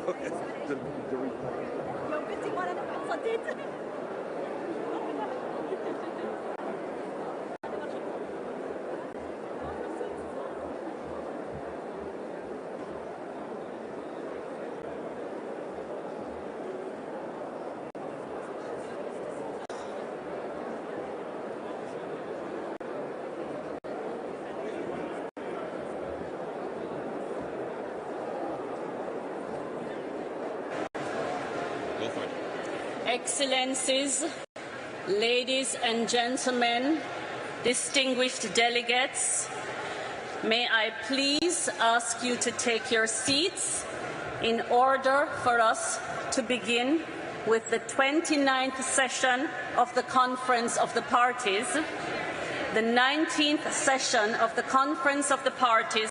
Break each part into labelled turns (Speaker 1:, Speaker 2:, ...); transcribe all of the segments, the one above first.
Speaker 1: Okay. The recording.
Speaker 2: Excellencies, ladies and gentlemen, distinguished delegates, may I please ask you to take your seats in order for us to begin with the 29th session of the Conference of the Parties, the 19th session of the Conference of the Parties,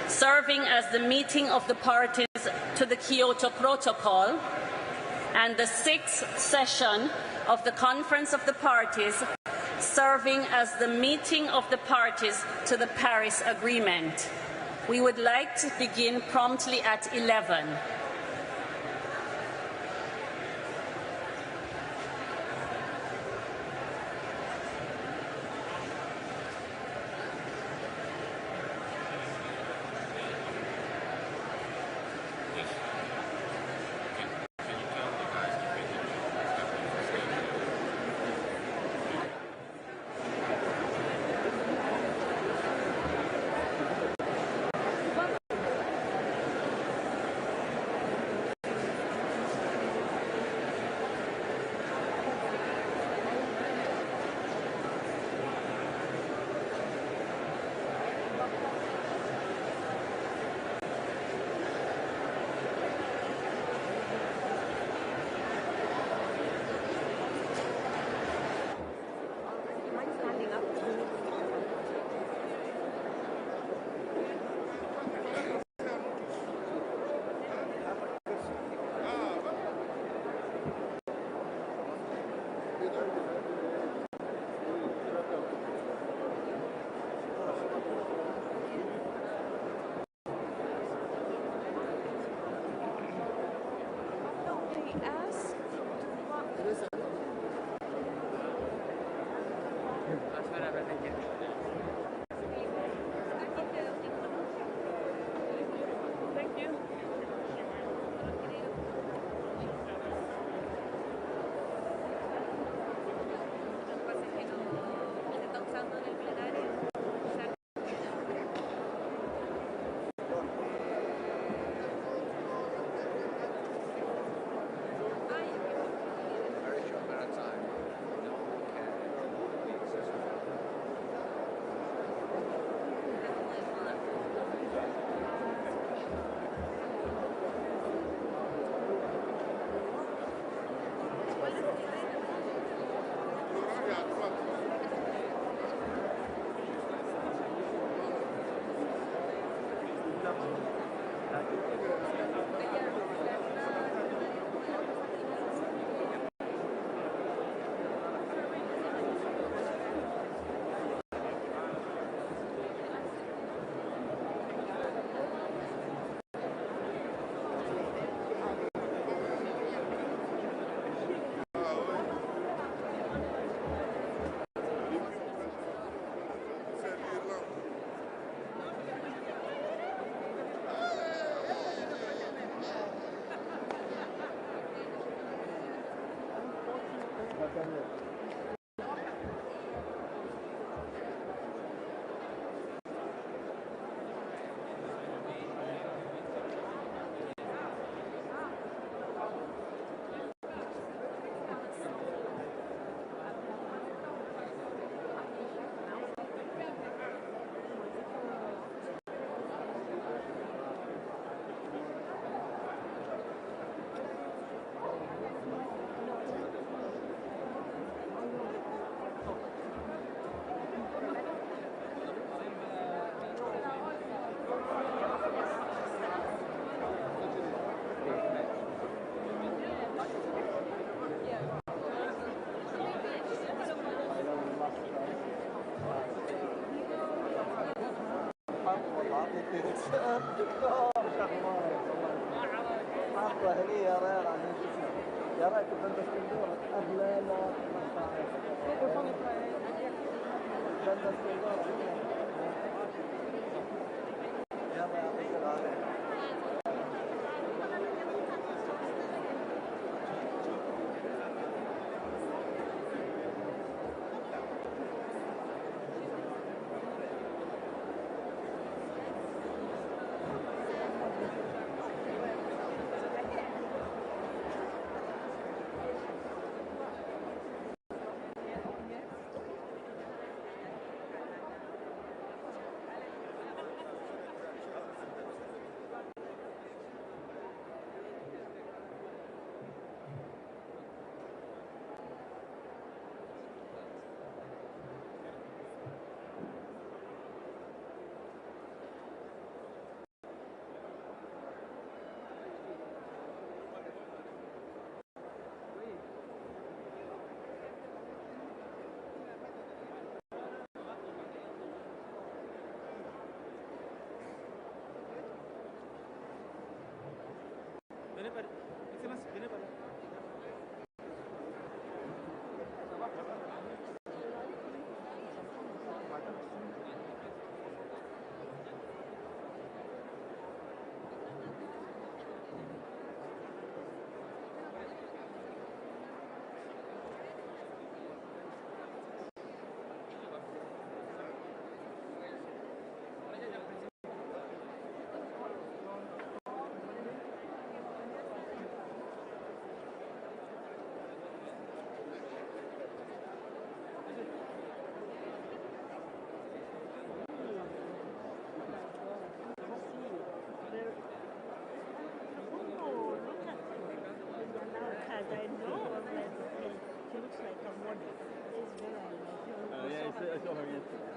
Speaker 2: serving as the meeting of the parties to the Kyoto Protocol, and the 6th session of the Conference of the Parties, serving as the meeting of the parties to the Paris Agreement. We would like to begin promptly at 11.
Speaker 3: حاطة هني يا ريال يا ريت بندس الدور أهلا بندس الدور يلا يعطيك العافية.
Speaker 1: I saw her yesterday.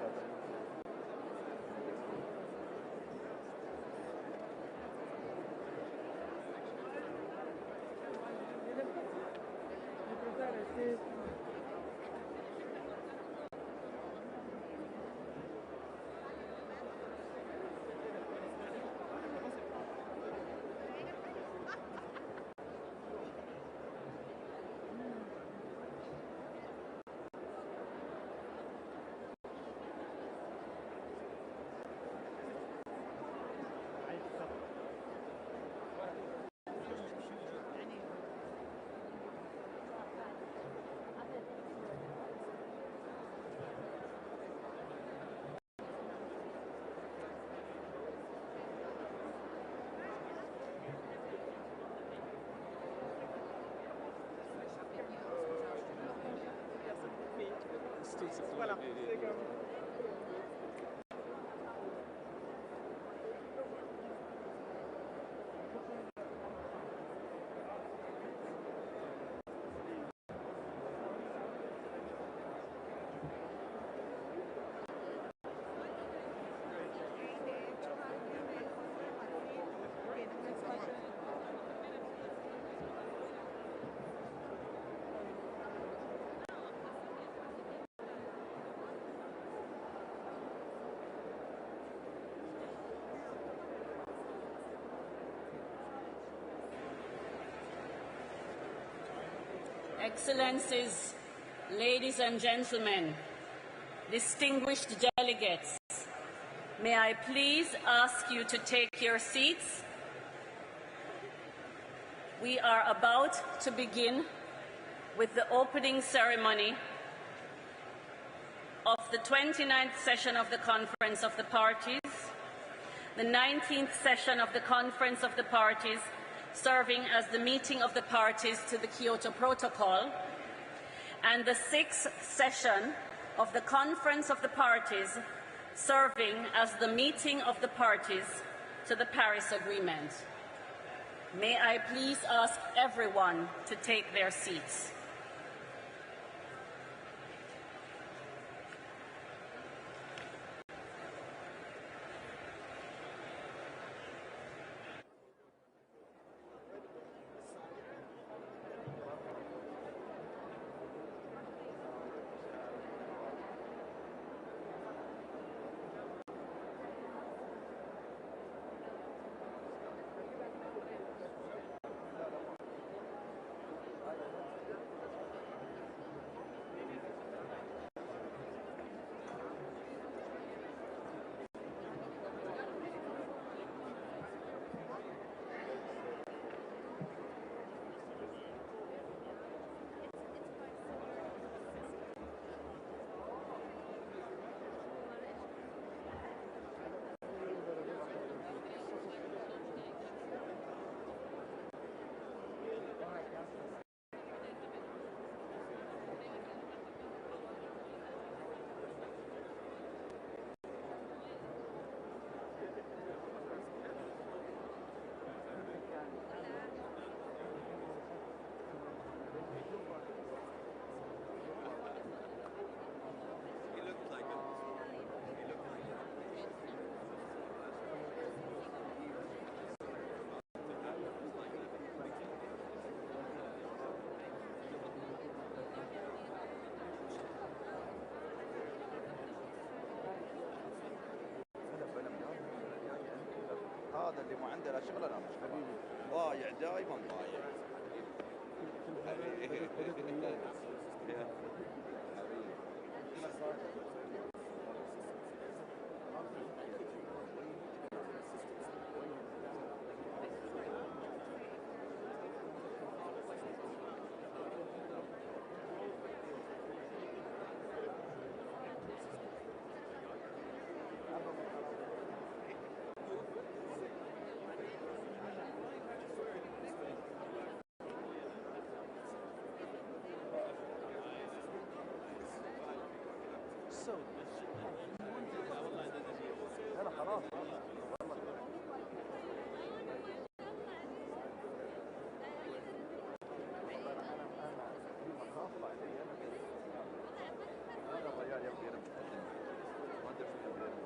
Speaker 3: Voilà.
Speaker 2: Excellencies, ladies and gentlemen, distinguished delegates, may I please ask you to take your seats? We are about to begin with the opening ceremony of the 29th session of the Conference of the Parties, the 19th session of the Conference of the Parties, serving as the meeting of the parties to the Kyoto Protocol, and the 6th session of the Conference of the Parties, serving as the meeting of the parties to the Paris Agreement. May I please ask everyone to take their seats.
Speaker 1: هذا اللي ما عنده لا شغل لا مشغول ضايع دائما ضايع.
Speaker 3: انا خلاص
Speaker 1: هذا الرجال يبغى يرمي ما ادري شو يبغى يرمي.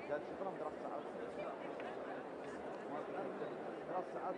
Speaker 1: قال شكرا 3 ساعات 3 ساعات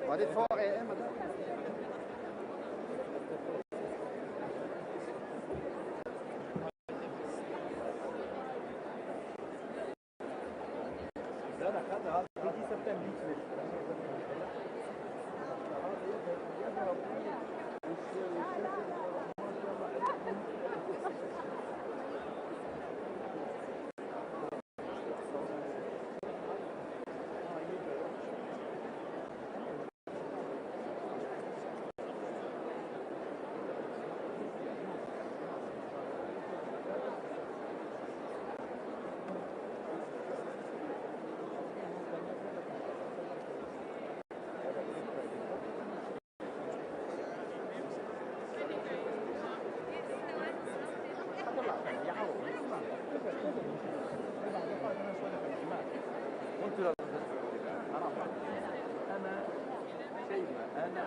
Speaker 1: وهذه فوق ايه مدام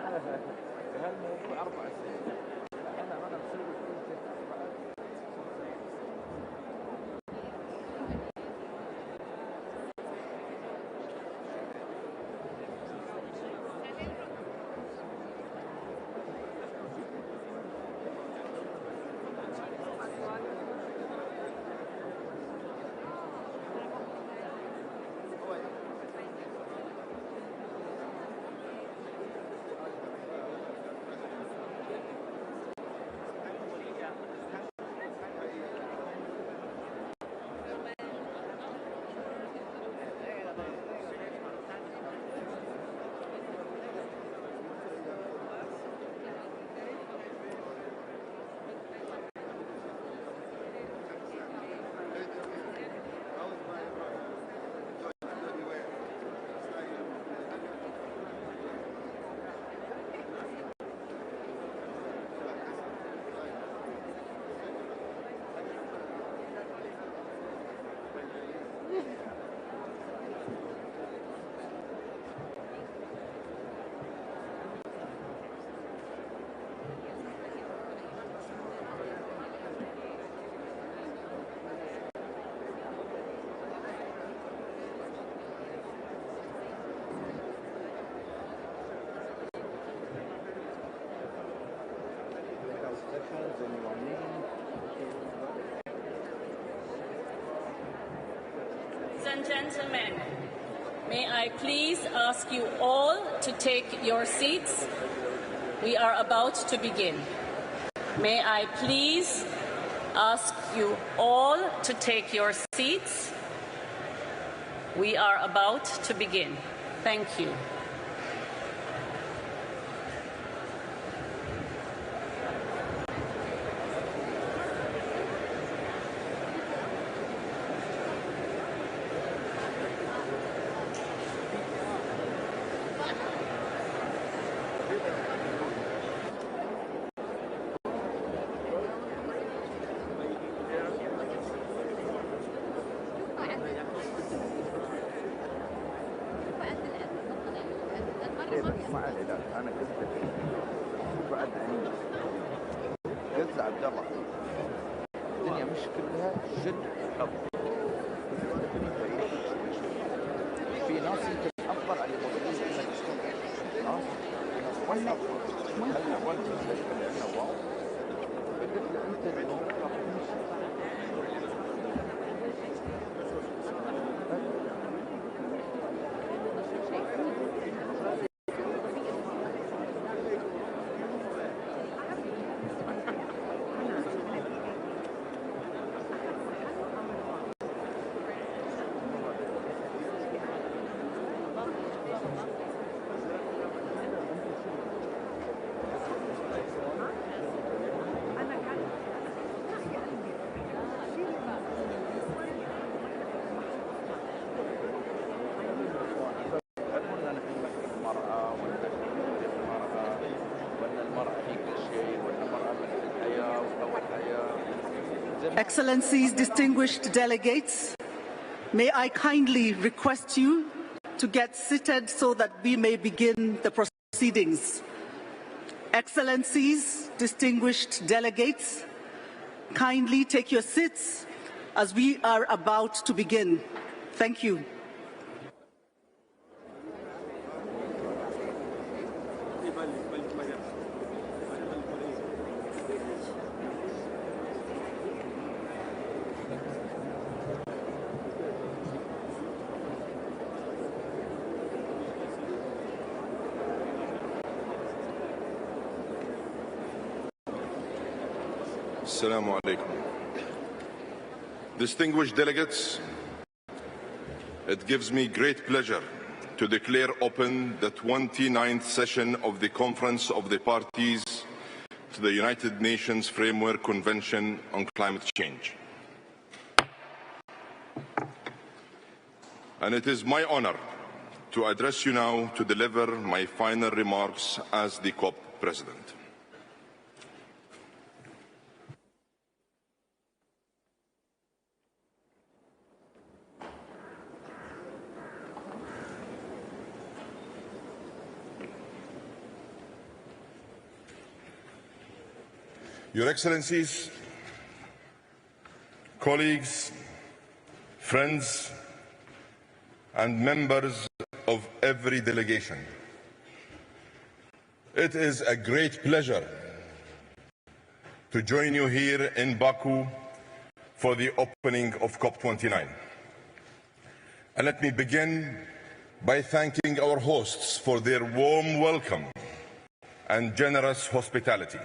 Speaker 1: انا بهالموضوع 4 سنين انا مسوي كل شيء.
Speaker 2: Ladies and gentlemen, may I please ask you all to take your seats? We are about to begin. May I please ask you all to take your seats? We are about to begin. Thank you.
Speaker 1: انا بعد قلت عبد الله الدنيا مش كلها جد حب. في ناس يمكن افضل على الموجودين ناس ولا
Speaker 4: Excellencies, distinguished delegates, may I kindly request you to get seated so that we may begin the proceedings. Excellencies, distinguished delegates, kindly take your seats as we are about to begin. Thank you.
Speaker 5: Assalamu alaikum. Distinguished delegates, it gives me great pleasure to declare open the 29th session of the Conference of the Parties to the United Nations Framework Convention on Climate Change. And it is my honor to address you now to deliver my final remarks as the COP President. Your Excellencies, colleagues, friends, and members of every delegation, it is a great pleasure to join you here in Baku for the opening of COP29. And let me begin by thanking our hosts for their warm welcome and generous hospitality.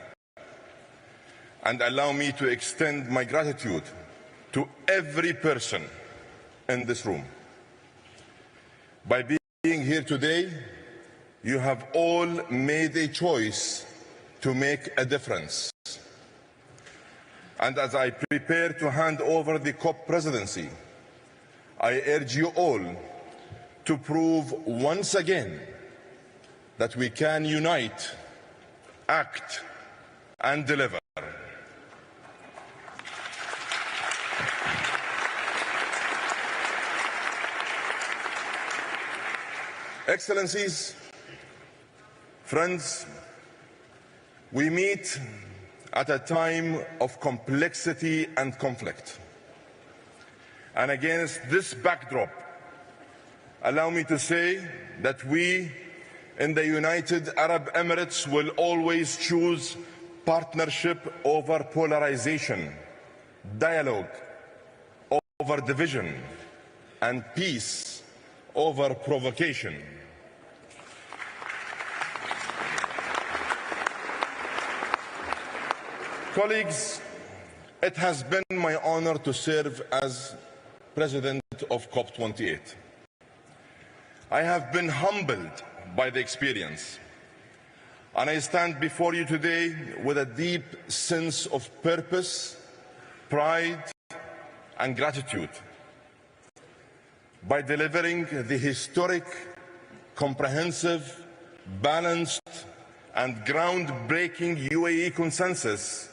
Speaker 5: And allow me to extend my gratitude to every person in this room. By being here today, you have all made a choice to make a difference. And as I prepare to hand over the COP presidency, I urge you all to prove once again that we can unite, act, and deliver. Excellencies, friends, we meet at a time of complexity and conflict. And against this backdrop, allow me to say that we in the United Arab Emirates will always choose partnership over polarization, dialogue over division, and peace over provocation. Colleagues, it has been my honor to serve as President of COP28. I have been humbled by the experience, and I stand before you today with a deep sense of purpose, pride, and gratitude. By delivering the historic, comprehensive, balanced, and groundbreaking UAE consensus,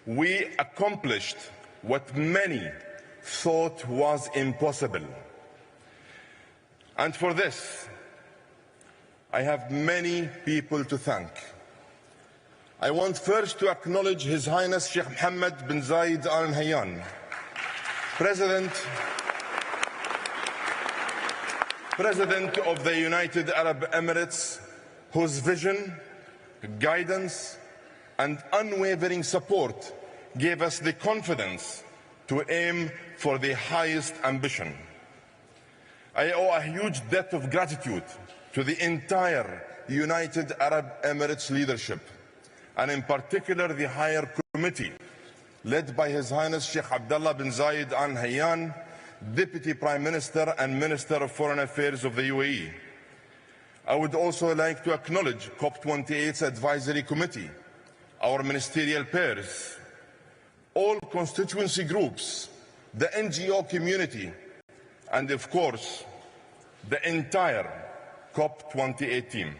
Speaker 5: we accomplished what many thought was impossible. And for this, I have many people to thank. I want first to acknowledge His Highness Sheikh Mohammed bin Zayed Al Nahyan, President of the United Arab Emirates, whose vision, guidance, and unwavering support gave us the confidence to aim for the highest ambition. I owe a huge debt of gratitude to the entire United Arab Emirates leadership, and in particular the Higher Committee, led by His Highness Sheikh Abdullah bin Zayed Al Nahyan, Deputy Prime Minister and Minister of Foreign Affairs of the UAE. I would also like to acknowledge COP28's Advisory Committee, our ministerial peers, all constituency groups, the NGO community, and of course, the entire COP28 team.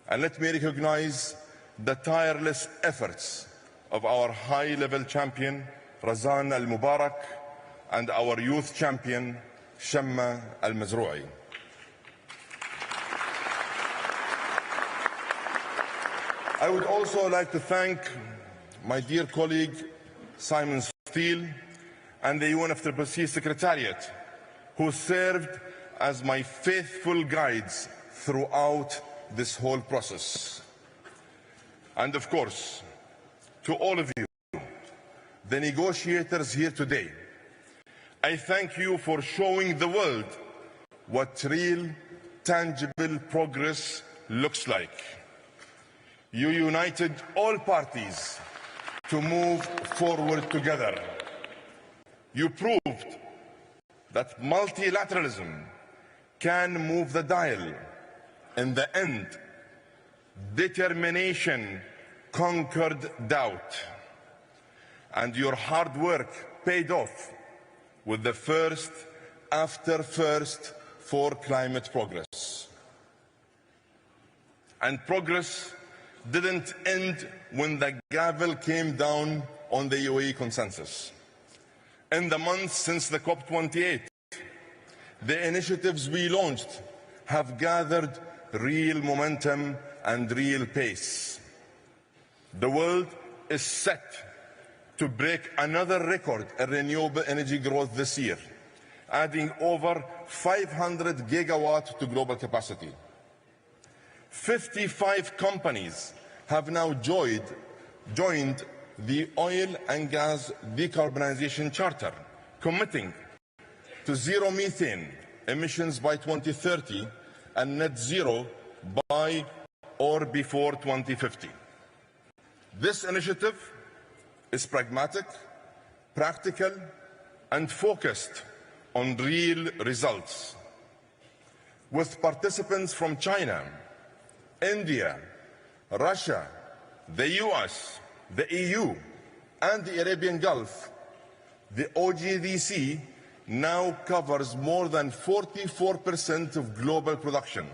Speaker 5: And let me recognize the tireless efforts of our high-level champion, Razan Al-Mubarak, and our youth champion, Shamma Al-Mazrou'i. I would also like to thank my dear colleague, Simon Steele, and the UNFCCC Secretariat, who served as my faithful guides throughout this whole process. And of course, to all of you, the negotiators here today, I thank you for showing the world what real, tangible progress looks like. You united all parties to move forward together. You proved that multilateralism can move the dial. In the end, determination conquered doubt, and your hard work paid off with the first after first for climate progress. And progress didn't end when the gavel came down on the UAE consensus. In the months since the COP28, the initiatives we launched have gathered real momentum and real pace. The world is set to break another record in renewable energy growth this year, adding over 500 gigawatts to global capacity. 55 companies have now joined the Oil and Gas Decarbonization Charter, committing to zero methane emissions by 2030 and net zero by or before 2050. This initiative is pragmatic, practical, and focused on real results. With participants from China, India, Russia, the US, the EU, and the Arabian Gulf, the OGDC now covers more than 44% of global production.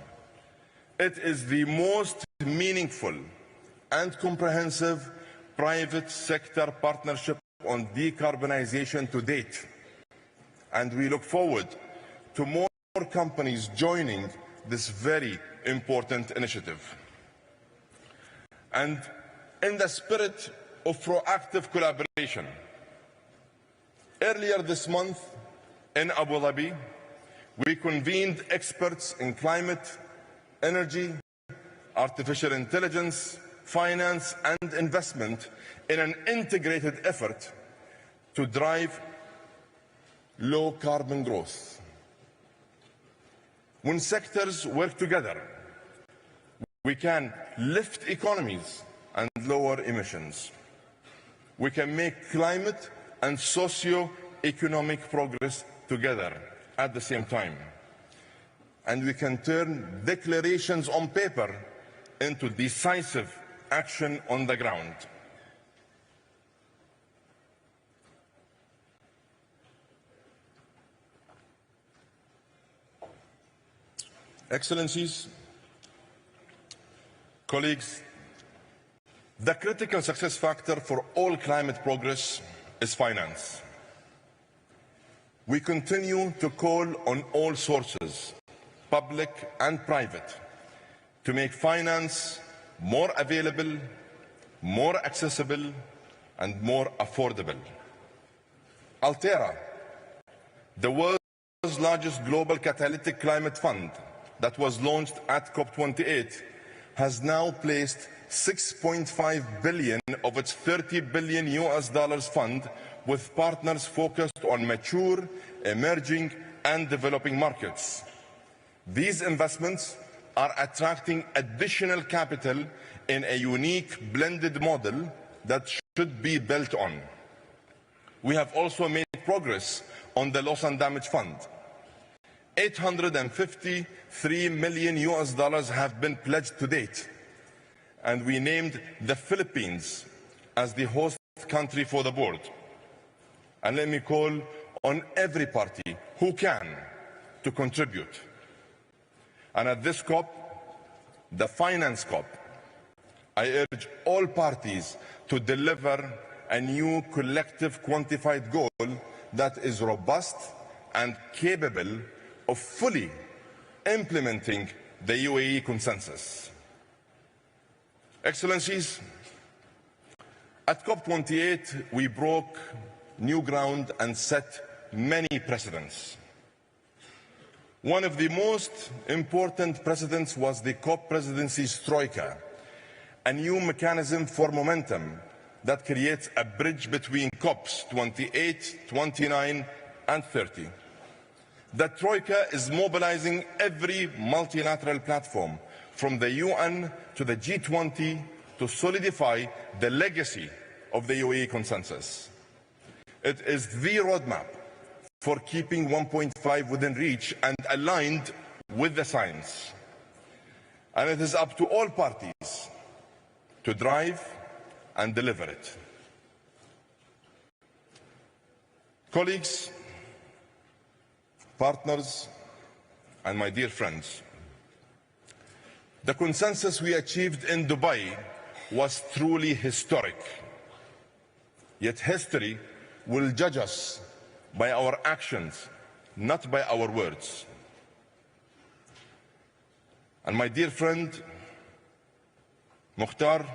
Speaker 5: It is the most meaningful and comprehensive private sector partnership on decarbonization to date, and we look forward to more companies joining this very important initiative. And in the spirit of proactive collaboration, earlier this month in Abu Dhabi, we convened experts in climate, energy, artificial intelligence, finance, and investment in an integrated effort to drive low carbon growth. When sectors work together, we can lift economies and lower emissions. We can make climate and socio-economic progress together at the same time. And we can turn declarations on paper into decisive action on the ground. Excellencies, colleagues, the critical success factor for all climate progress is finance. We continue to call on all sources, public and private, to make finance more available, more accessible, and more affordable. Altera, the world's largest global catalytic climate fund that was launched at COP28, has now placed $6.5 billion of its $30 billion fund with partners focused on mature, emerging, and developing markets. These investments are attracting additional capital in a unique blended model that should be built on. We have also made progress on the loss and damage fund. $853 million have been pledged to date, and we named the Philippines as the host country for the board. And let me call on every party who can to contribute. And at this COP, the Finance COP, I urge all parties to deliver a new collective quantified goal that is robust and capable of fully implementing the UAE consensus. Excellencies, at COP28 we broke new ground and set many precedents. One of the most important precedents was the COP presidency's Troika, a new mechanism for momentum that creates a bridge between COPs 28, 29, and 30. The Troika is mobilizing every multilateral platform, from the UN to the G20, to solidify the legacy of the UAE consensus. It is the roadmap for keeping 1.5 within reach and aligned with the science. And it is up to all parties to drive and deliver it. Colleagues, partners, and my dear friends, the consensus we achieved in Dubai was truly historic. Yet history will judge us by our actions, not by our words. And my dear friend, Mukhtar,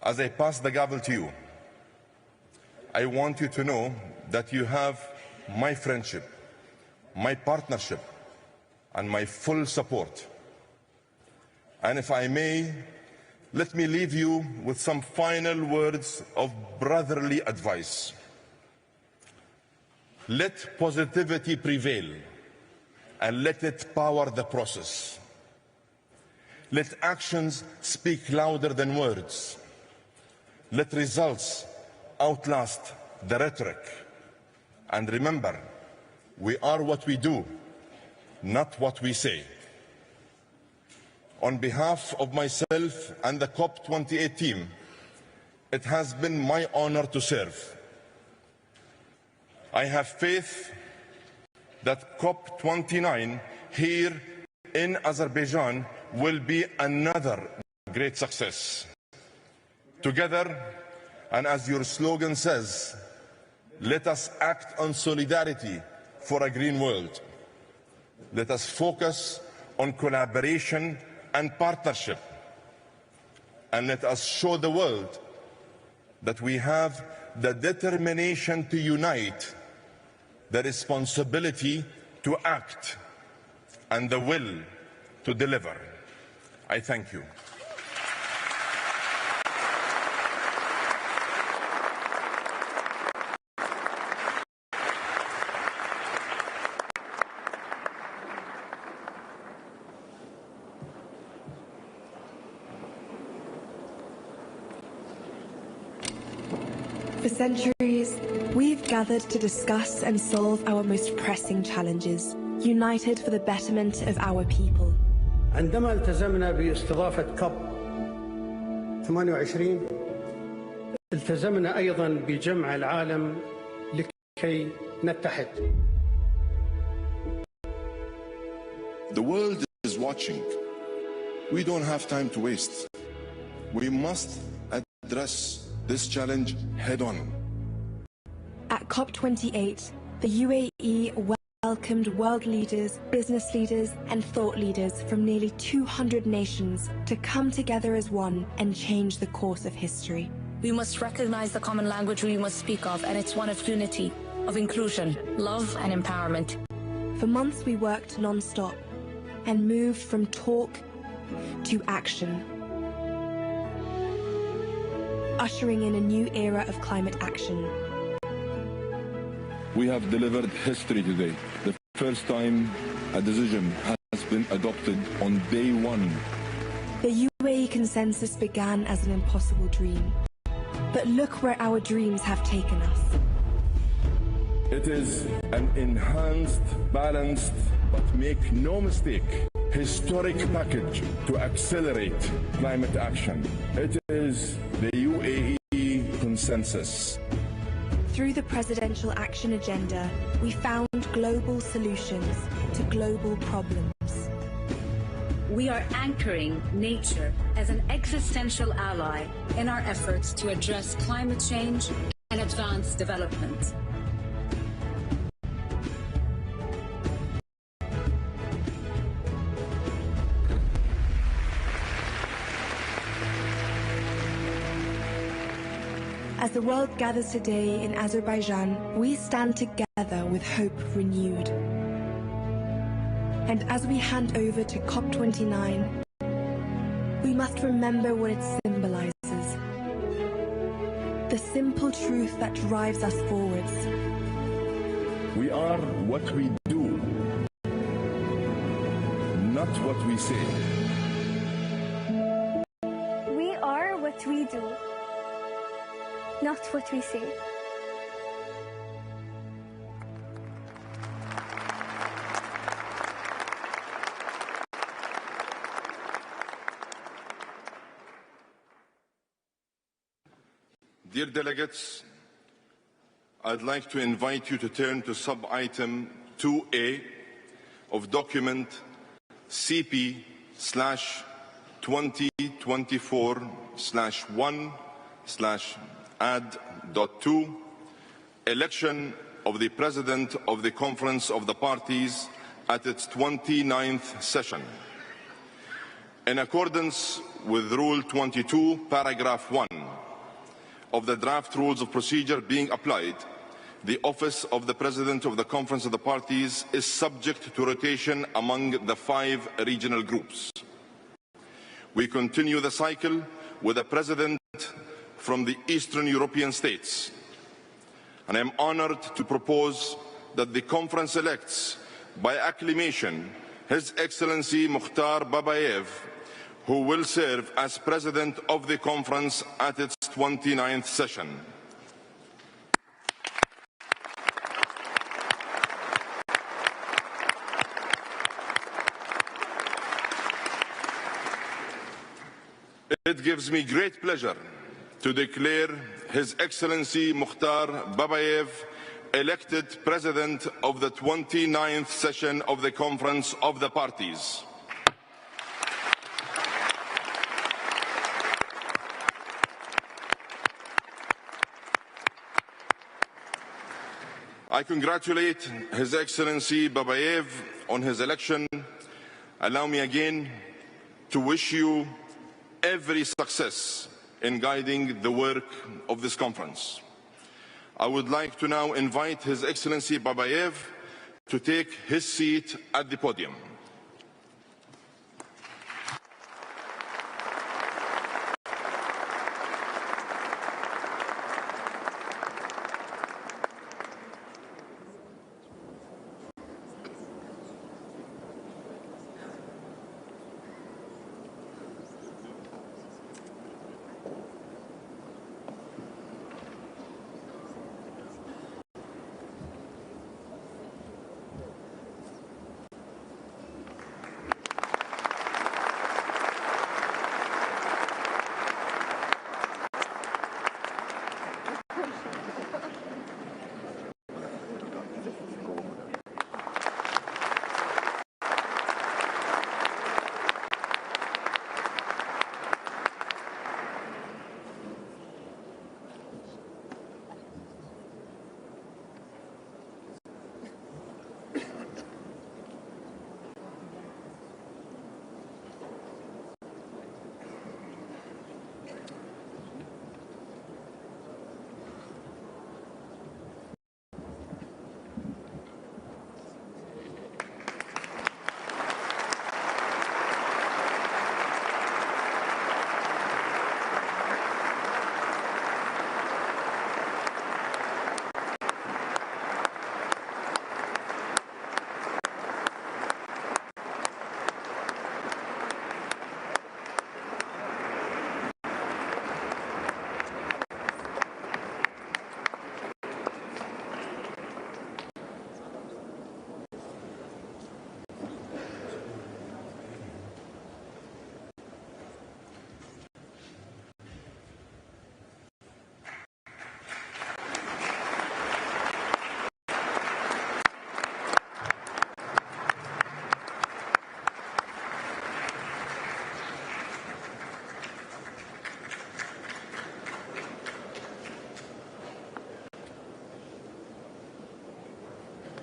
Speaker 5: as I pass the gavel to you, I want you to know that you have my friendship, my partnership, and my full support. And if I may, let me leave you with some final words of brotherly advice. Let positivity prevail and let it power the process. Let actions speak louder than words. Let results outlast the rhetoric. And remember, we are what we do, not what we say. On behalf of myself and the COP28 team, it has been my honor to serve. I have faith that COP29 here in Azerbaijan will be another great success. Together, and as your slogan says, let us act on solidarity for a green world. Let us focus on collaboration and partnership. And let us show the world that we have the determination to unite, the responsibility to act, and the will to deliver. I thank you.
Speaker 6: For centuries, we've gathered to discuss and solve our most pressing challenges, united for the betterment of our people.
Speaker 7: عندما التزمنا باستضافة COP 28 التزمنا أيضا بجمع العالم لكي نتحد.
Speaker 5: The world is watching. We don't have time to waste. We must address this challenge head-on.
Speaker 6: At COP28, the UAE welcomed world leaders, business leaders, and thought leaders from nearly 200 nations to come together as one and change the course of history.
Speaker 8: We must recognize the common language we must speak of, and it's one of unity, of inclusion, love, and empowerment.
Speaker 6: For months, we worked non-stop and moved from talk to action, ushering in a new era of climate action.
Speaker 9: We have delivered history today. The first time a decision has been adopted on day one.
Speaker 6: The UAE consensus began as an impossible dream. But look where our dreams have taken us.
Speaker 5: It is an enhanced, balanced, but make no mistake, historic package to accelerate climate action. It is the UAE consensus.
Speaker 6: Through the Presidential Action Agenda, we found global solutions to global problems.
Speaker 10: We are anchoring nature as an existential ally in our efforts to address climate change and advance development.
Speaker 6: As the world gathers today in Azerbaijan, we stand together with hope renewed. And as we hand over to COP29, we must remember what it symbolizes. The simple truth that drives us forwards.
Speaker 5: We are what we do, not what we say.
Speaker 11: We are what we do, not what we say.
Speaker 5: Dear delegates, I'd like to invite you to turn to sub-item 2A of document CP/2024/1/add.2, election of the President of the Conference of the Parties at its 29th session. In accordance with Rule 22, Paragraph 1 of the draft Rules of Procedure being applied, the office of the President of the Conference of the Parties is subject to rotation among the 5 regional groups. We continue the cycle with a President from the Eastern European states, and I am honored to propose that the Conference elects by acclamation His Excellency Mukhtar Babayev, who will serve as President of the Conference at its 29th session. It gives me great pleasure to declare His Excellency Mukhtar Babayev elected President of the 29th session of the Conference of the Parties. I congratulate His Excellency Babayev on his election. Allow me again to wish you every success in guiding the work of this conference. I would like to now invite His Excellency Babayev to take his seat at the podium.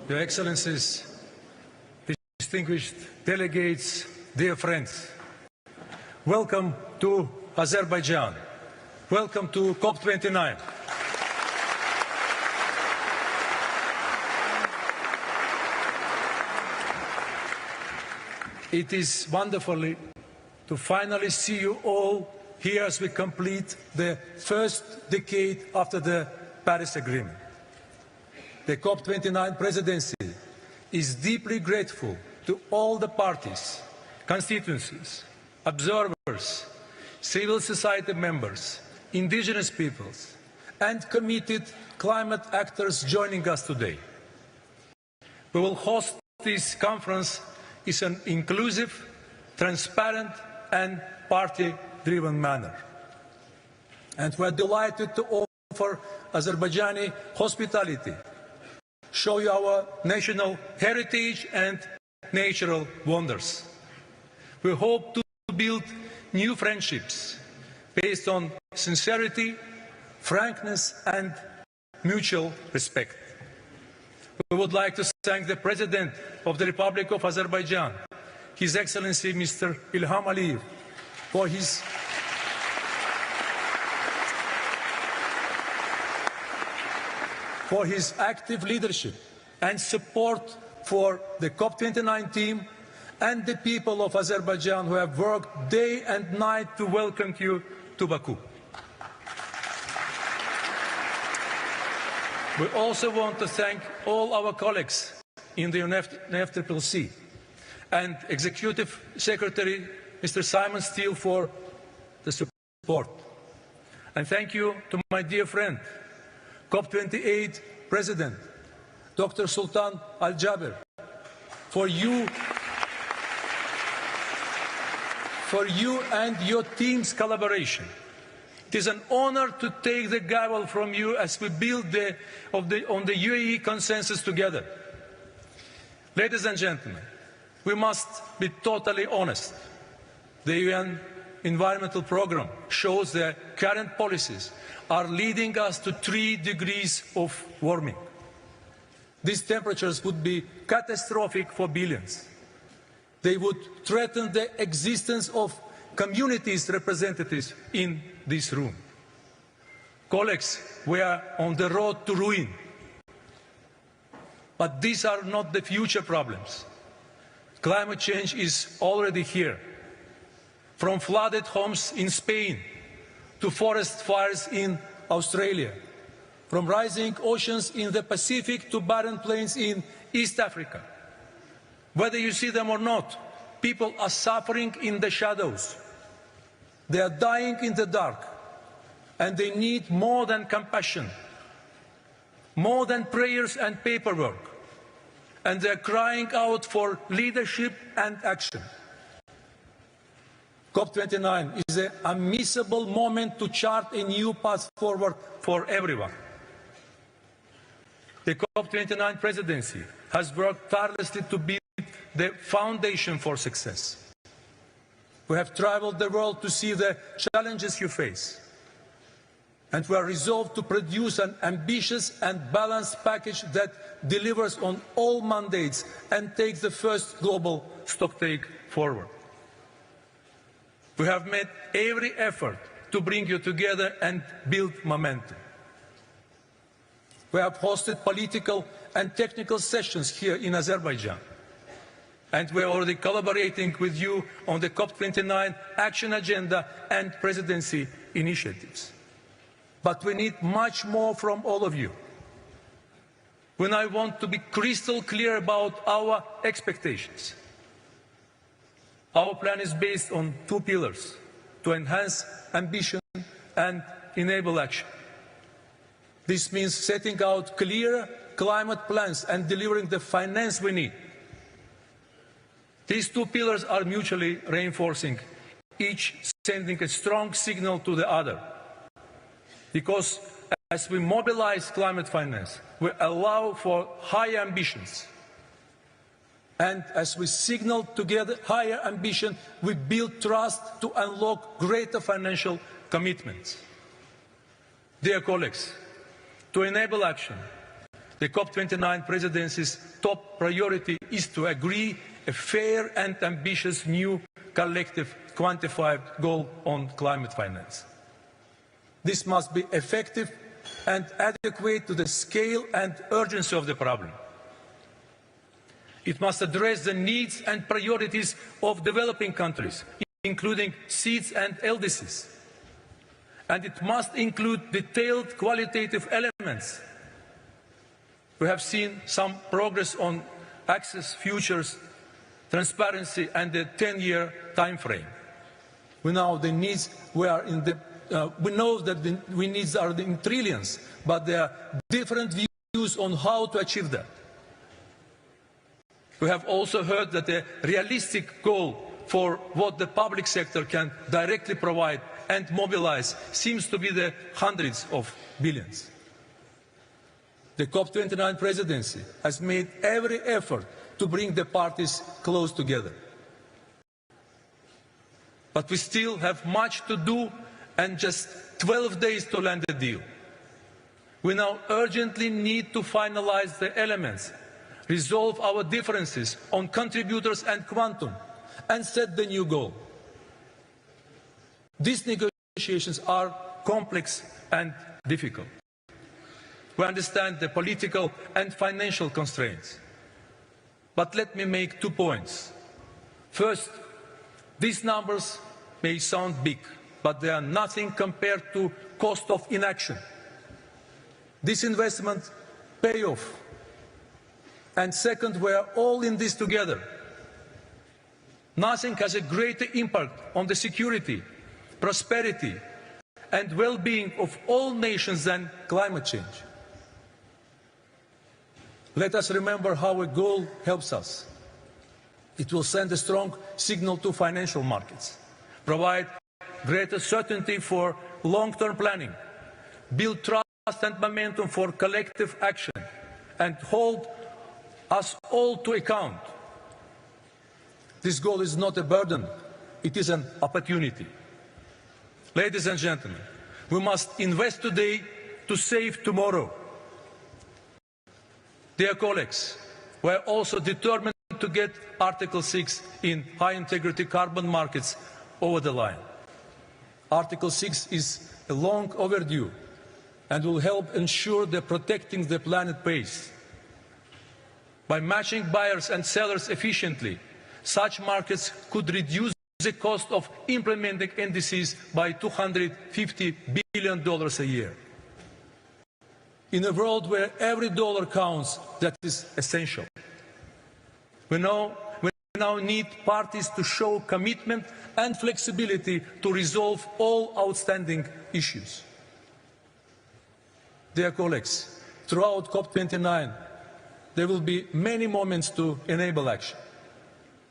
Speaker 12: Your Excellencies, distinguished delegates, dear friends, welcome to Azerbaijan. Welcome to COP29. It is wonderful to finally see you all here as we complete the first decade after the Paris Agreement. The COP29 presidency is deeply grateful to all the parties, constituencies, observers, civil society members, indigenous peoples, and committed climate actors joining us today. We will host this conference in an inclusive, transparent and party-driven manner. And we are delighted to offer Azerbaijani hospitality, show you our national heritage and natural wonders. We hope to build new friendships based on sincerity, frankness and mutual respect. We would like to thank the President of the Republic of Azerbaijan, His Excellency Mr. Ilham Aliyev, for his active leadership and support for the COP29 team and the people of Azerbaijan who have worked day and night to welcome you to Baku. We also want to thank all our colleagues in the UNFCCC and Executive Secretary Mr. Simon Steele for the support. And thank you to my dear friend, COP28 President, Dr. Sultan Al-Jaber, for you and your team's collaboration. It is an honor to take the gavel from you as we build on the UAE consensus together. Ladies and gentlemen, we must be totally honest. The UN Environmental Programme shows that current policies are leading us to 3 degrees of warming. These temperatures would be catastrophic for billions. They would threaten the existence of communities representatives in this room. Colleagues, we are on the road to ruin. But these are not the future problems. Climate change is already here. From flooded homes in Spain to forest fires in Australia, from rising oceans in the Pacific to barren plains in East Africa. Whether you see them or not, people are suffering in the shadows. They are dying in the dark, and they need more than compassion, more than prayers and paperwork, and they are crying out for leadership and action. COP29 is an unmissable moment to chart a new path forward for everyone. The COP29 presidency has worked tirelessly to build the foundation for success. We have traveled the world to see the challenges you face, and we are resolved to produce an ambitious and balanced package that delivers on all mandates and takes the first global stocktake forward. We have made every effort to bring you together and build momentum. We have hosted political and technical sessions here in Azerbaijan, and we are already collaborating with you on the COP29 action agenda and presidency initiatives. But we need much more from all of you. We now want to be crystal clear about our expectations. Our plan is based on 2 pillars: to enhance ambition and enable action. This means setting out clear climate plans and delivering the finance we need. These 2 pillars are mutually reinforcing, each sending a strong signal to the other. Because as we mobilize climate finance, we allow for higher ambitions. And as we signal together higher ambition, we build trust to unlock greater financial commitments. Dear colleagues, to enable action, the COP29 presidency's top priority is to agree a fair and ambitious new collective quantified goal on climate finance. This must be effective and adequate to the scale and urgency of the problem. It must address the needs and priorities of developing countries, including SEEDs and LDCs. And it must include detailed qualitative elements. We have seen some progress on access, futures, transparency and the 10-year time frame. We know the needs we are in the we know that we needs are in trillions, but there are different views on how to achieve that. We have also heard that a realistic goal for what the public sector can directly provide and mobilize seems to be the hundreds of billions. The COP29 presidency has made every effort to bring the parties close together. But we still have much to do and just 12 days to land a deal. We now urgently need to finalize the elements, resolve our differences on contributors and quantum, and set the new goal. These negotiations are complex and difficult. We understand the political and financial constraints. But let me make 2 points. First, these numbers may sound big, but they are nothing compared to cost of inaction. This investment pay off. And second, we are all in this together. Nothing has a greater impact on the security, prosperity, and well-being of all nations than climate change. Let us remember how a goal helps us. It will send a strong signal to financial markets, provide greater certainty for long-term planning, build trust and momentum for collective action, and hold us all to account. This goal is not a burden, it is an opportunity. Ladies and gentlemen, we must invest today to save tomorrow. Dear colleagues, we are also determined to get Article 6 in high-integrity carbon markets over the line. Article 6 is long overdue and will help ensure that protecting the planet pays. By matching buyers and sellers efficiently, such markets could reduce the cost of implementing NDCs by $250 billion a year. In a world where every dollar counts, that is essential. We now need parties to show commitment and flexibility to resolve all outstanding issues. Dear colleagues, throughout COP29, there will be many moments to enable action.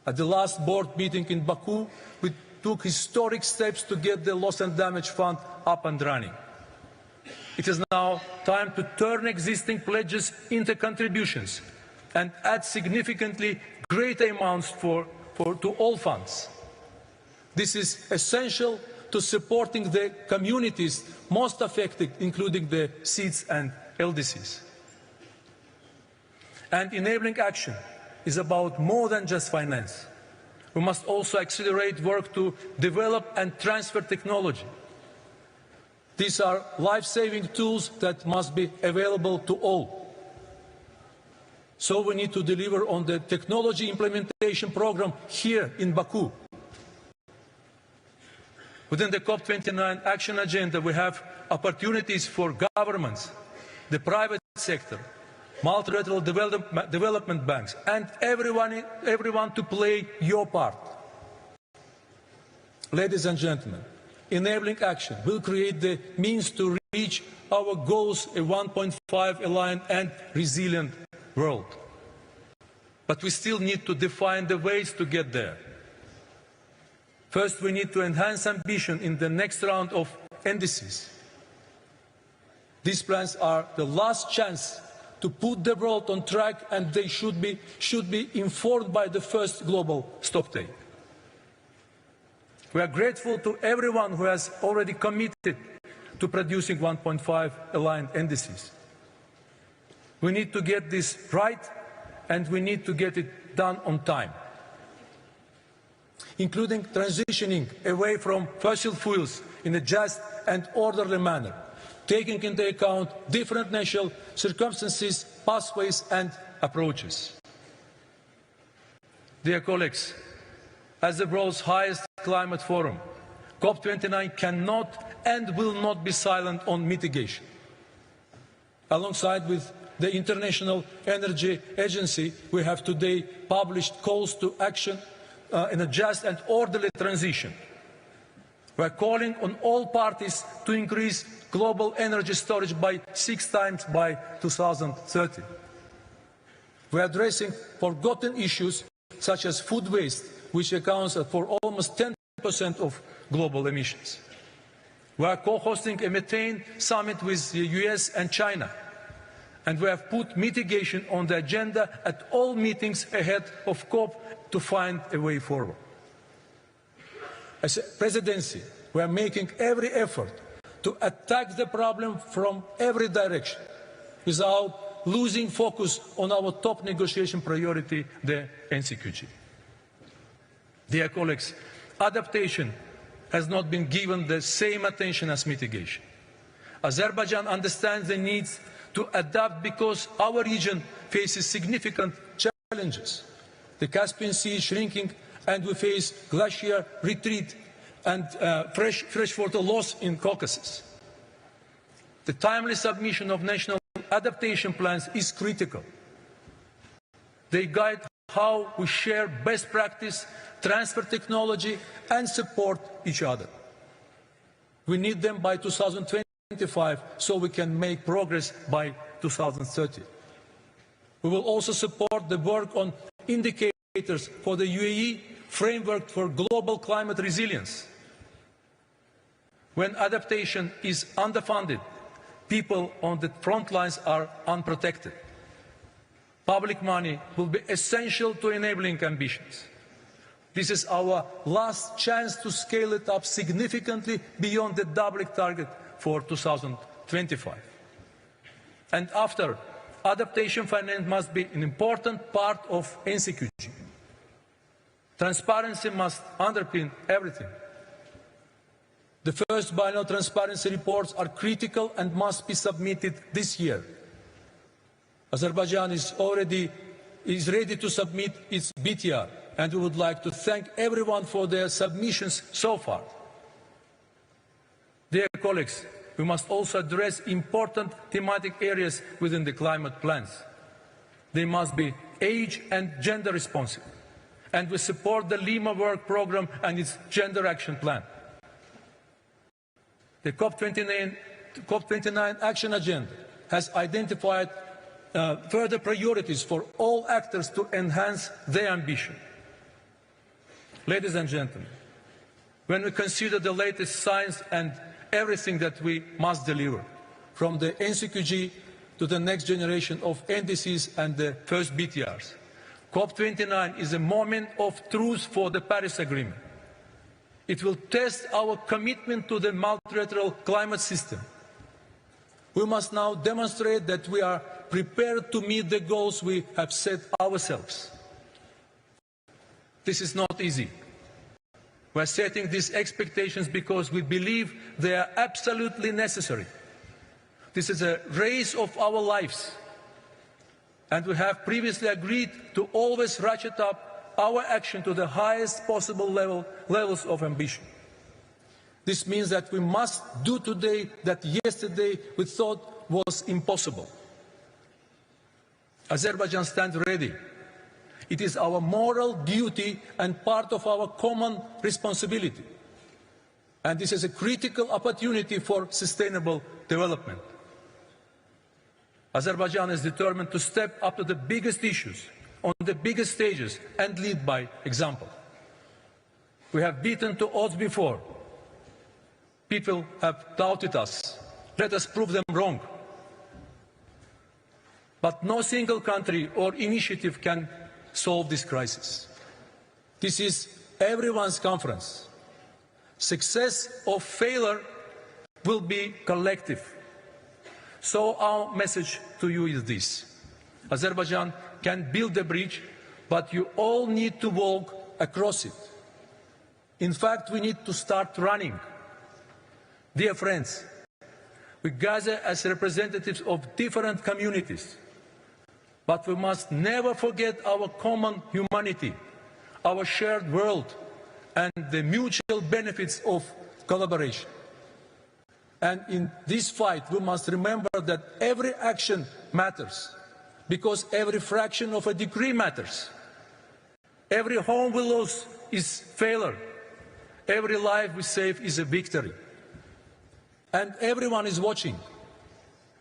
Speaker 12: At the last board meeting in Baku, we took historic steps to get the Loss and Damage Fund up and running. It is now time to turn existing pledges into contributions and add significantly greater amounts to all funds. This is essential to supporting the communities most affected, including the SEEDs and LDCs. And enabling action is about more than just finance. We must also accelerate work to develop and transfer technology. These are life-saving tools that must be available to all. So we need to deliver on the technology implementation program here in Baku. Within the COP29 action agenda, we have opportunities for governments, the private sector, multilateral development banks, and everyone to play your part. Ladies and gentlemen, enabling action will create the means to reach our goals, a 1.5 aligned and resilient world. But we still need to define the ways to get there. First, we need to enhance ambition in the next round of NDCs. These plans are the last chance to put the world on track, and they should be informed by the first global stocktake. We are grateful to everyone who has already committed to producing 1.5 aligned NDCs. We need to get this right, and we need to get it done on time, including transitioning away from fossil fuels in a just and orderly manner, taking into account different national circumstances, pathways and approaches. Dear colleagues, as the world's highest climate forum, COP29 cannot and will not be silent on mitigation. Alongside with the International Energy Agency, we have today published calls to action in a just and orderly transition. We are calling on all parties to increase global energy storage by 6 times by 2030. We are addressing forgotten issues such as food waste, which accounts for almost 10% of global emissions. We are co-hosting a methane summit with the US and China, and we have put mitigation on the agenda at all meetings ahead of COP to find a way forward. As a presidency, we are making every effort to attack the problem from every direction without losing focus on our top negotiation priority, the NCQG. Dear colleagues, adaptation has not been given the same attention as mitigation. Azerbaijan understands the needs to adapt because our region faces significant challenges. The Caspian Sea is shrinking and we face glacier retreat and freshwater loss in Caucasus. The timely submission of national adaptation plans is critical. They guide how we share best practice, transfer technology and support each other. We need them by 2025 so we can make progress by 2030. We will also support the work on indicators for the UAE framework for global climate resilience. When adaptation is underfunded, people on the front lines are unprotected. Public money will be essential to enabling ambitions. This is our last chance to scale it up significantly beyond the doubling target for 2025. And after, adaptation finance must be an important part of NCQG. Transparency must underpin everything. The first biennial transparency reports are critical and must be submitted this year. Azerbaijan is ready to submit its BTR, and we would like to thank everyone for their submissions so far. Dear colleagues, we must also address important thematic areas within the climate plans. They must be age and gender responsive, and we support the Lima Work Programme and its Gender Action Plan. The COP29 Action Agenda has identified further priorities for all actors to enhance their ambition. Ladies and gentlemen, when we consider the latest science and everything that we must deliver, from the NCQG to the next generation of NDCs and the first BTRs, COP29 is a moment of truth for the Paris Agreement. It will test our commitment to the multilateral climate system. We must now demonstrate that we are prepared to meet the goals we have set ourselves. This is not easy. We are setting these expectations because we believe they are absolutely necessary. This is a race of our lives, and we have previously agreed to always ratchet up our action to the highest possible levels of ambition. This means that we must do today that yesterday we thought was impossible. Azerbaijan stands ready. It is our moral duty and part of our common responsibility. And this is a critical opportunity for sustainable development. Azerbaijan is determined to step up to the biggest issues, on the biggest stages, and lead by example. We have beaten to odds before. People have doubted us. Let us prove them wrong. But no single country or initiative can solve this crisis. This is everyone's conference. Success or failure will be collective. So our message to you is this: Azerbaijan can build a bridge, but you all need to walk across it. In fact, we need to start running. Dear friends, we gather as representatives of different communities, but we must never forget our common humanity, our shared world, and the mutual benefits of collaboration. And in this fight, we must remember that every action matters, because every fraction of a degree matters. Every home we lose is failure. Every life we save is a victory. And everyone is watching.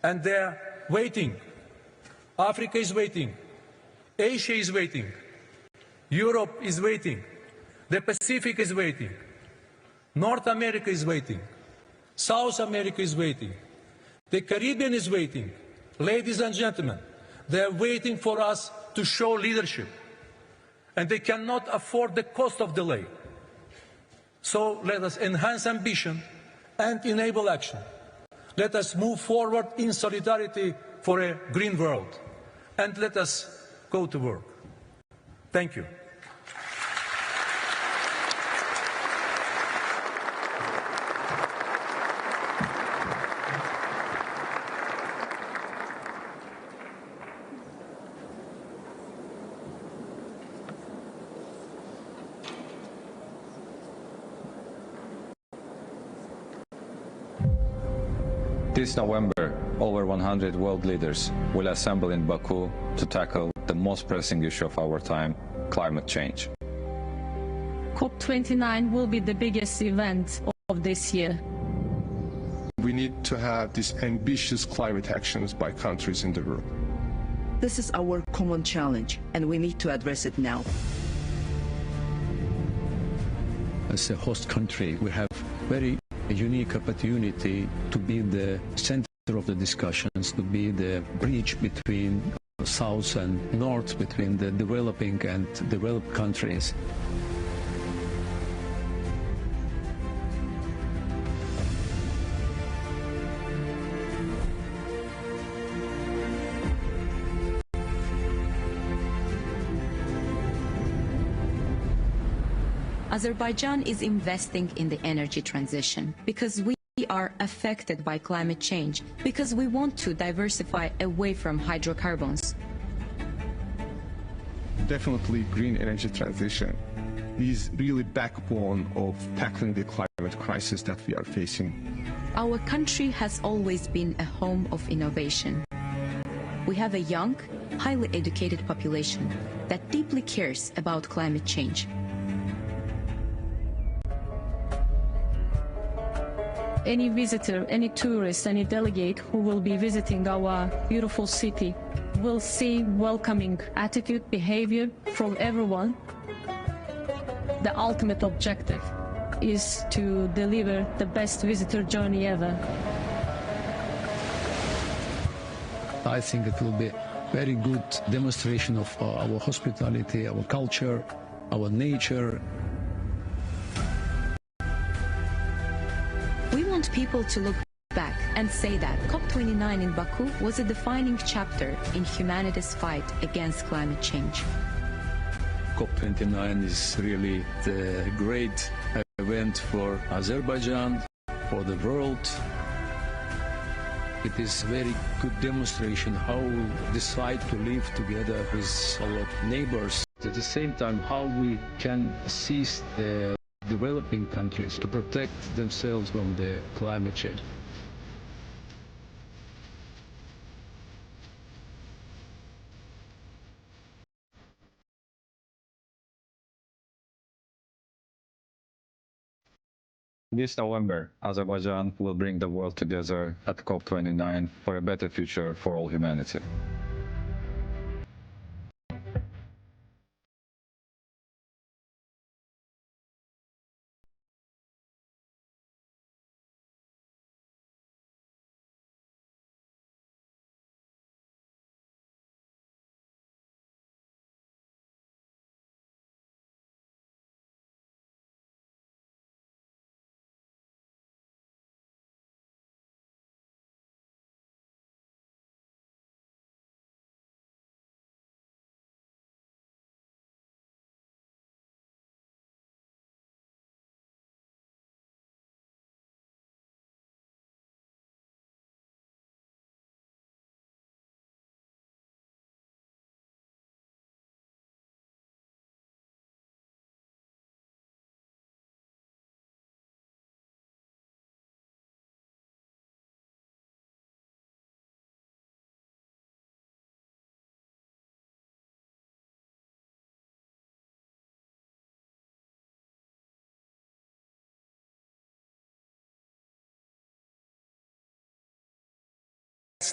Speaker 12: And they're waiting. Africa is waiting. Asia is waiting. Europe is waiting. The Pacific is waiting. North America is waiting. South America is waiting. The Caribbean is waiting. Ladies and gentlemen, they're waiting for us to show leadership. And they cannot afford the cost of delay. So let us enhance ambition and enable action. Let us move forward in solidarity for a green world. And let us go to work. Thank you.
Speaker 11: This November, over 100 world leaders will assemble in Baku to tackle the most pressing issue of our time, climate change.
Speaker 13: COP29 will be the biggest event of this year.
Speaker 14: We need to have these ambitious climate actions by countries in the world.
Speaker 15: This is our common challenge, and we need to address it now.
Speaker 16: As a host country, we have very unique opportunity to be the center of the discussions, to be the bridge between South and North, between the developing and developed countries.
Speaker 17: Azerbaijan is investing in the energy transition because we are affected by climate change, because we want to diversify away from hydrocarbons.
Speaker 14: Definitely green energy transition is really backbone of tackling the climate crisis that we are facing.
Speaker 17: Our country has always been a home of innovation. We have a young, highly educated population that deeply cares about climate change.
Speaker 13: Any visitor, any tourist, any delegate who will be visiting our beautiful city will see welcoming attitude, behavior from everyone. The ultimate objective is to deliver the best visitor journey ever.
Speaker 16: I think it will be a very good demonstration of our hospitality, our culture, our nature.
Speaker 17: We want people to look back and say that COP29 in Baku was a defining chapter in humanity's fight against climate change.
Speaker 16: COP29 is really the great event for Azerbaijan, for the world. It is a very good demonstration how we decide to live together with our neighbors. At the same time, how we can assist the developing countries to protect themselves from the climate change.
Speaker 11: This November, Azerbaijan will bring the world together at COP29 for a better future for all humanity.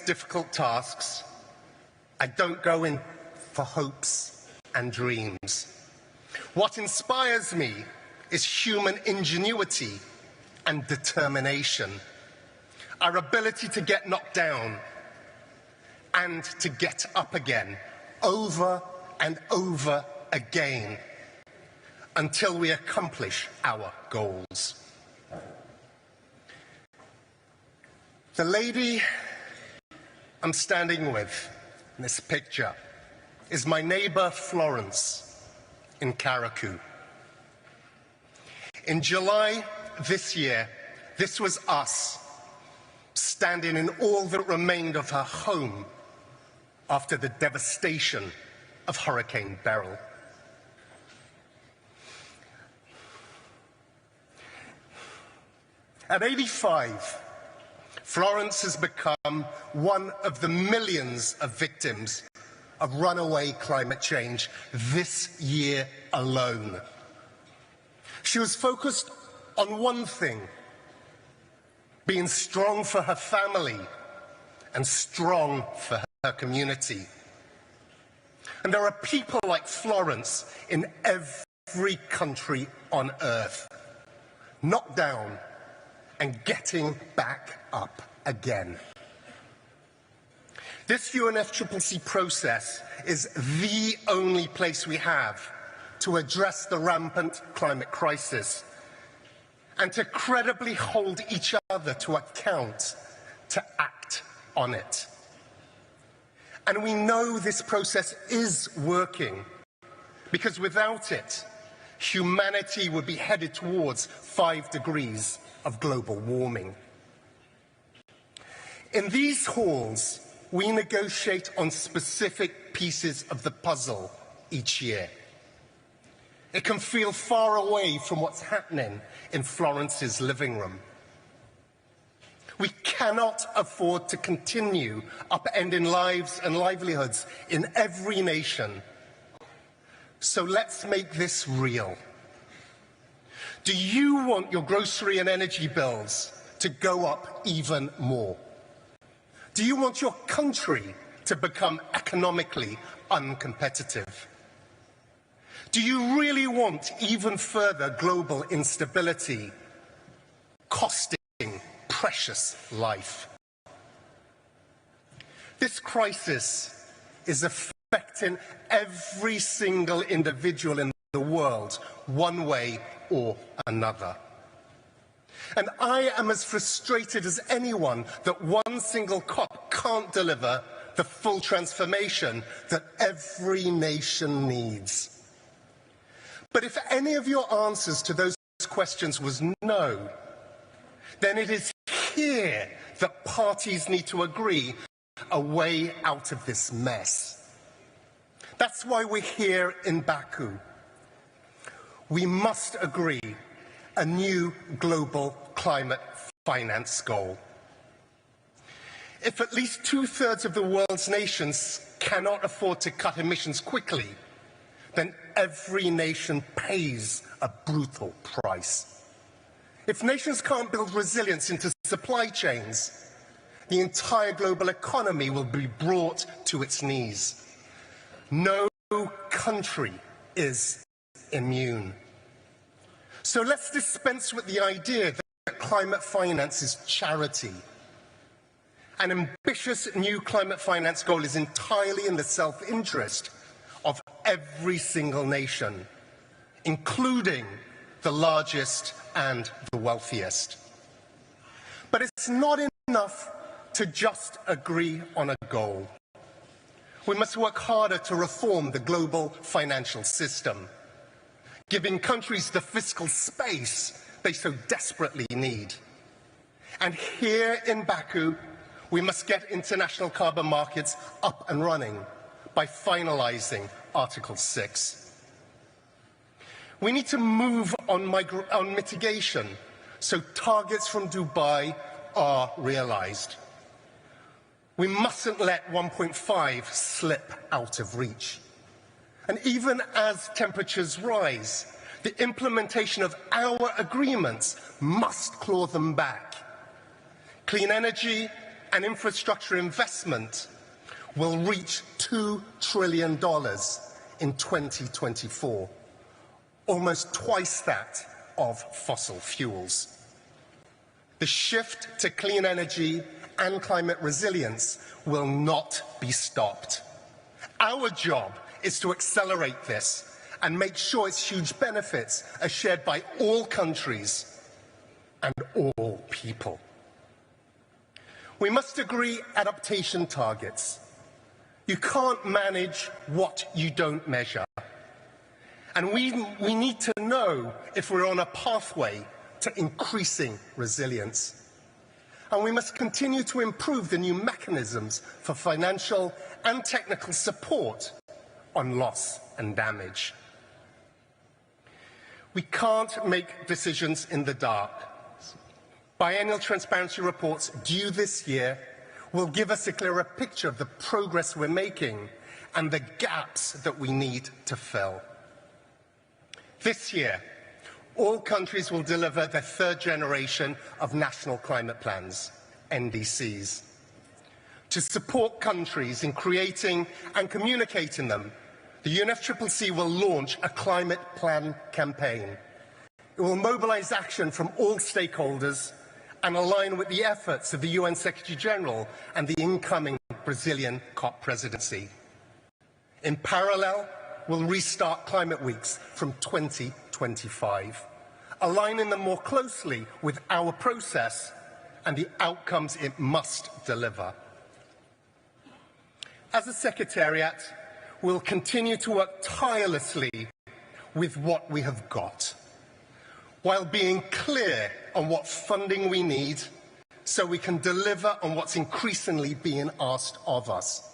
Speaker 18: against difficult tasks, I don't go in for hopes and dreams. What inspires me is human ingenuity and determination, our ability to get knocked down and to get up again, over and over again, until we accomplish our goals. The lady I'm standing with in this picture is my neighbor Florence in Karaku. In July this year, this was us standing in all that remained of her home after the devastation of Hurricane Beryl. At 85, Florence has become one of the millions of victims of runaway climate change this year alone. She was focused on one thing: being strong for her family and strong for her community. And there are people like Florence in every country on earth, knocked down and getting back up again. This UNFCCC process is the only place we have to address the rampant climate crisis and to credibly hold each other to account, to act on it. And we know this process is working, because without it, humanity would be headed towards 5 degrees of global warming. In these halls, we negotiate on specific pieces of the puzzle each year. It can feel far away from what's happening in Florence's living room. We cannot afford to continue upending lives and livelihoods in every nation. So let's make this real. Do you want your grocery and energy bills to go up even more? Do you want your country to become economically uncompetitive? Do you really want even further global instability, costing precious life? This crisis is affecting every single individual in the world, one way or another. And I am as frustrated as anyone that one single COP can't deliver the full transformation that every nation needs. But if any of your answers to those questions was no, then it is here that parties need to agree a way out of this mess. That's why we're here in Baku. We must agree a new global climate finance goal. If at least 2/3 of the world's nations cannot afford to cut emissions quickly, then every nation pays a brutal price. If nations can't build resilience into supply chains, the entire global economy will be brought to its knees. No country is immune. So let's dispense with the idea that climate finance is charity. An ambitious new climate finance goal is entirely in the self-interest of every single nation, including the largest and the wealthiest. But it's not enough to just agree on a goal. We must work harder to reform the global financial system, giving countries the fiscal space they so desperately need. And here in Baku, we must get international carbon markets up and running by finalizing Article 6. We need to move on mitigation so targets from Dubai are realized. We mustn't let 1.5 slip out of reach. And even as temperatures rise, the implementation of our agreements must claw them back. Clean energy, and infrastructure investment will reach $2 trillion in 2024, almost twice that of fossil fuels. The shift to clean energy and climate resilience will not be stopped. Our job is to accelerate this and make sure its huge benefits are shared by all countries and all people. We must agree adaptation targets. You can't manage what you don't measure. And we need to know if we're on a pathway to increasing resilience. And we must continue to improve the new mechanisms for financial and technical support on loss and damage. We can't make decisions in the dark. Biennial transparency reports due this year will give us a clearer picture of the progress we're making and the gaps that we need to fill. This year, all countries will deliver their third generation of national climate plans, NDCs. To support countries in creating and communicating them, the UNFCCC will launch a climate plan campaign. It will mobilize action from all stakeholders and align with the efforts of the UN Secretary-General and the incoming Brazilian COP presidency. In parallel, we'll restart climate weeks from 2025, aligning them more closely with our process and the outcomes it must deliver. As a Secretariat, we'll continue to work tirelessly with what we have got, while being clear on what funding we need so we can deliver on what's increasingly being asked of us.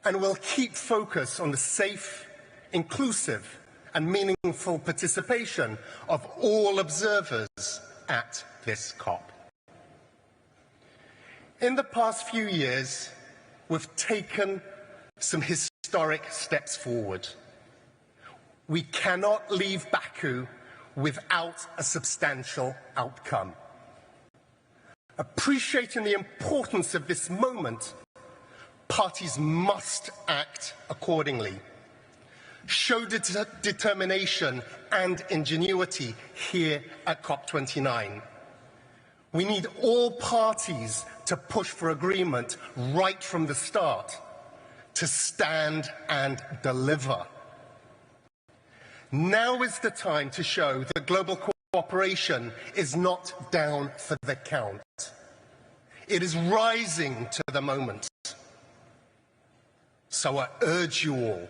Speaker 18: And we'll keep focus on the safe, inclusive and meaningful participation of all observers at this COP. In the past few years, we've taken some historic steps forward. We cannot leave Baku without a substantial outcome. Appreciating the importance of this moment, parties must act accordingly. Show determination and ingenuity here at COP29. We need all parties to push for agreement right from the start, to stand and deliver. Now is the time to show that global cooperation is not down for the count. It is rising to the moment. So I urge you all,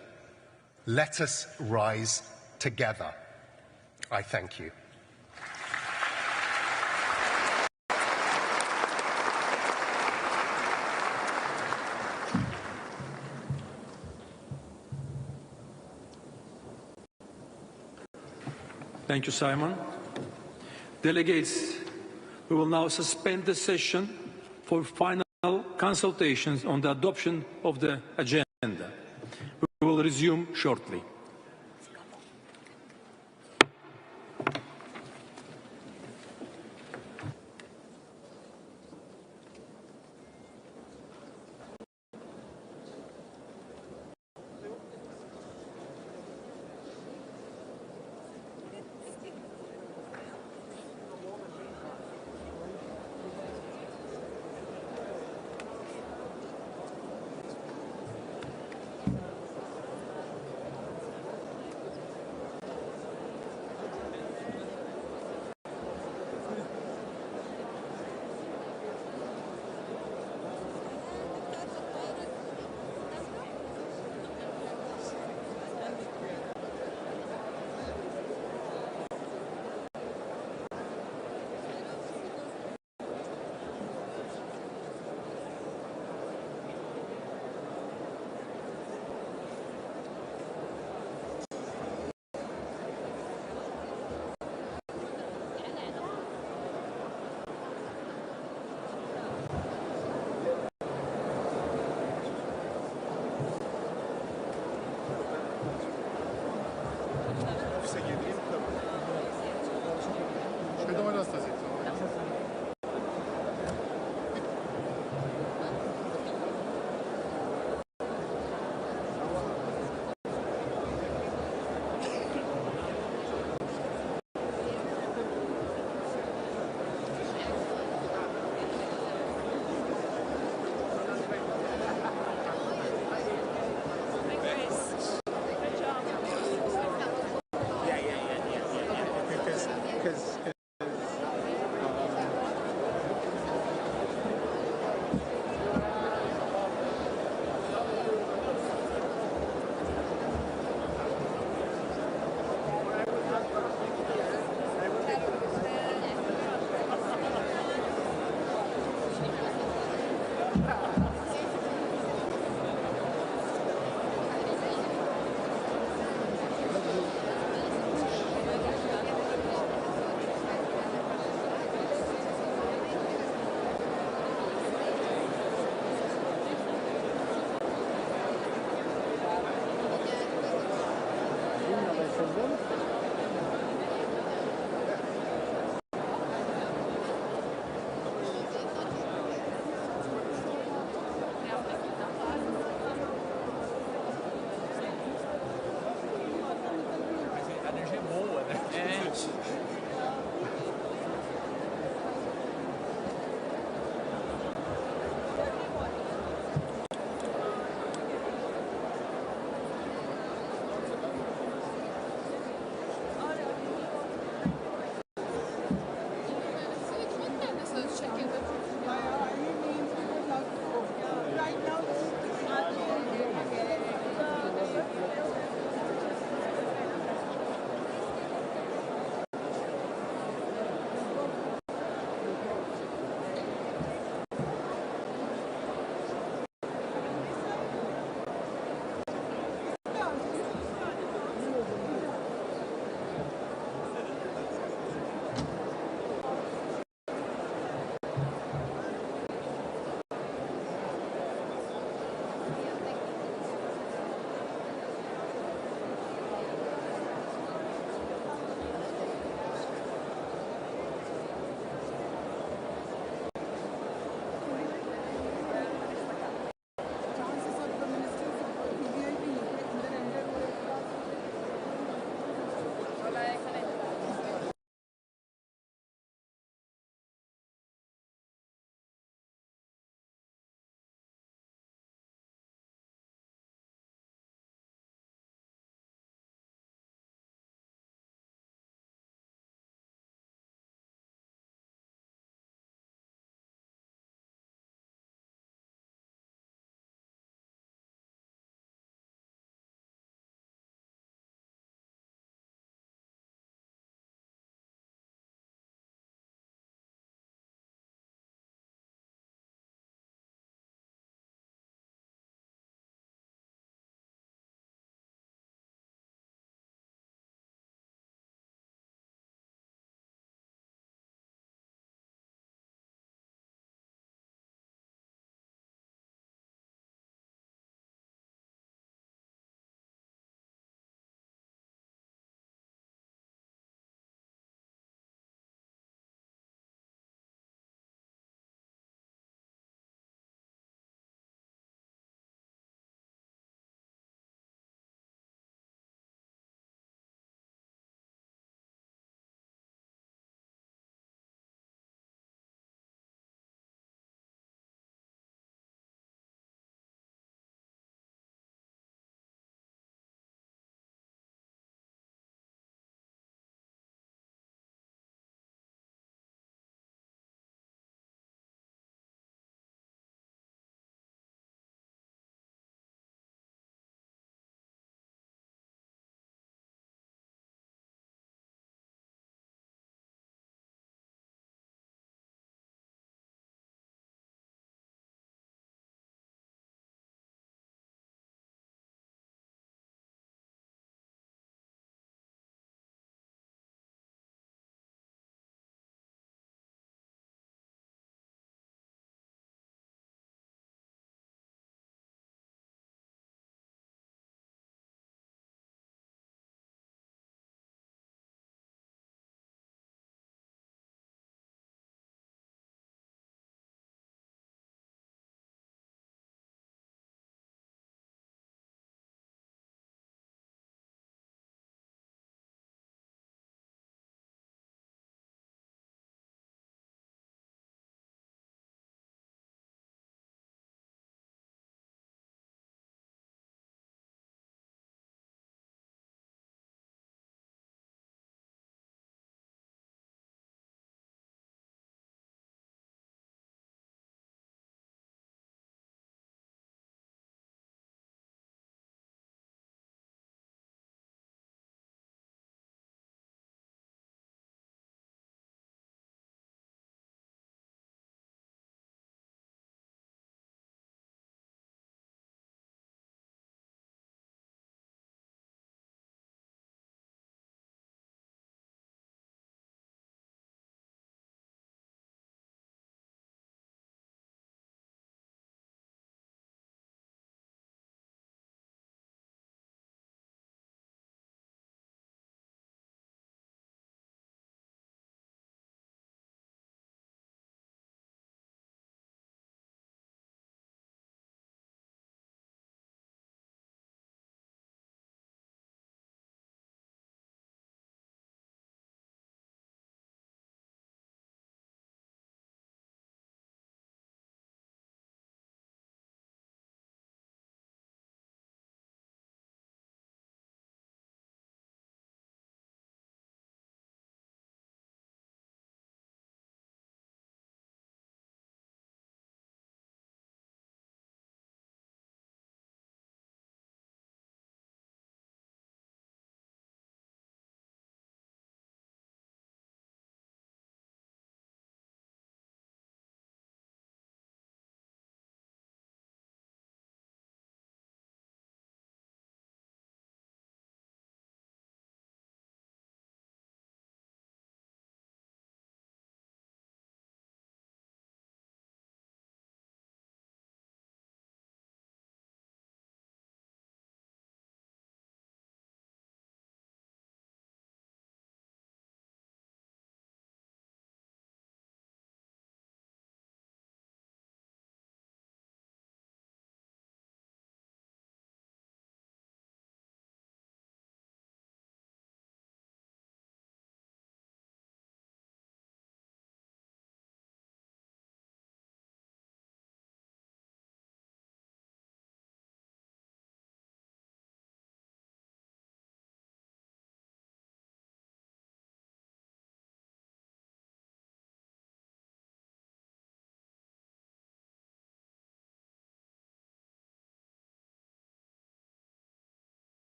Speaker 18: let us rise together. I thank you.
Speaker 12: Thank you, Simon. Delegates, we will now suspend the session for final consultations on the adoption of the agenda. We will resume shortly.